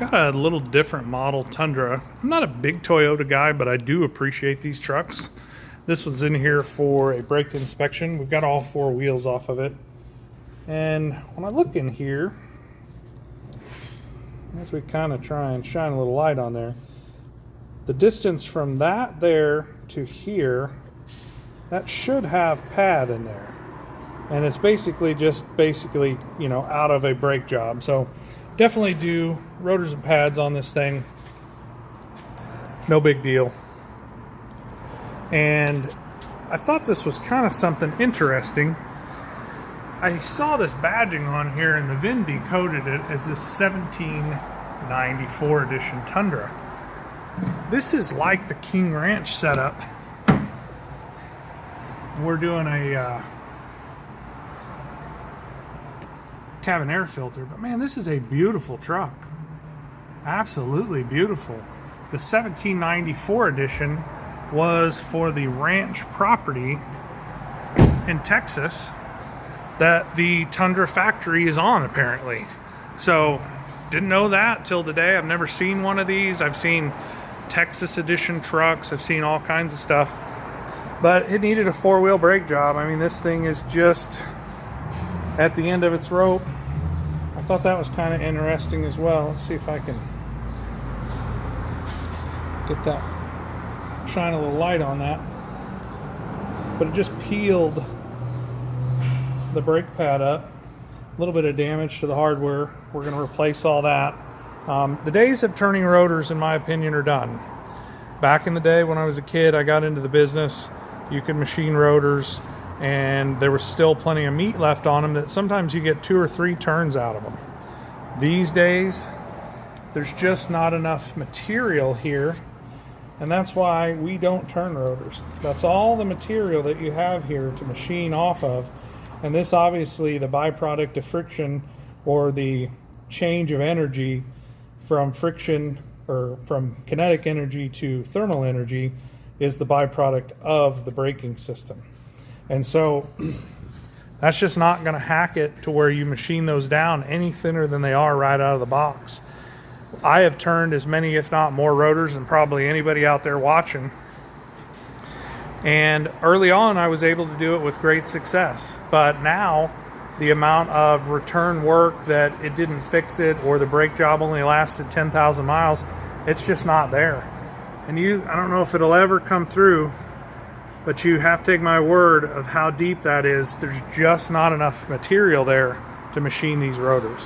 Got a little different model Tundra. I'm not a big Toyota guy, but I do appreciate these trucks. This one's in here for a brake inspection. We've got all four wheels off of it. And when I look in here, as we kind of try and shine a little light on there, the distance from that there to here, that should have pad in there. And it's basically just you know, out of a brake job. So definitely do rotors and pads on this thing. No big deal. And I thought this was kind of something interesting. I saw this badging on here and the VIN decoded it as this 1794 edition Tundra. This is like the King Ranch setup. We're doing a cabin air filter, but man, this is a beautiful truck. Absolutely beautiful. The 1794 edition was for the ranch property in Texas that the Tundra factory is on, apparently. So didn't know that till today. I've never seen one of these. I've seen Texas edition trucks, I've seen all kinds of stuff, but it needed a four-wheel brake job. I mean, this thing is just at the end of its rope. I thought that was kind of interesting as well. Let's see if I can get that, shine a little light on that. But it just peeled the brake pad up. A little bit of damage to the hardware. We're going to replace all that. The days of turning rotors, in my opinion, are done. Back in the day when I was a kid, I got into the business. You could machine rotors, and there was still plenty of meat left on them that sometimes you get 2 or 3 turns out of them. These days, there's just not enough material here, and that's why we don't turn rotors. That's all the material that you have here to machine off of, and this obviously the byproduct of friction, or the change of energy from friction, or from kinetic energy to thermal energy, is the byproduct of the braking system. And so that's just not going to hack it to where you machine those down any thinner than they are right out of the box. I have turned as many, if not more, rotors than probably anybody out there watching. And early on, I was able to do it with great success. But now, the amount of return work that it didn't fix it, or the brake job only lasted 10,000 miles, it's just not there. And I don't know if it'll ever come through, but you have to take my word of how deep that is. There's just not enough material there to machine these rotors.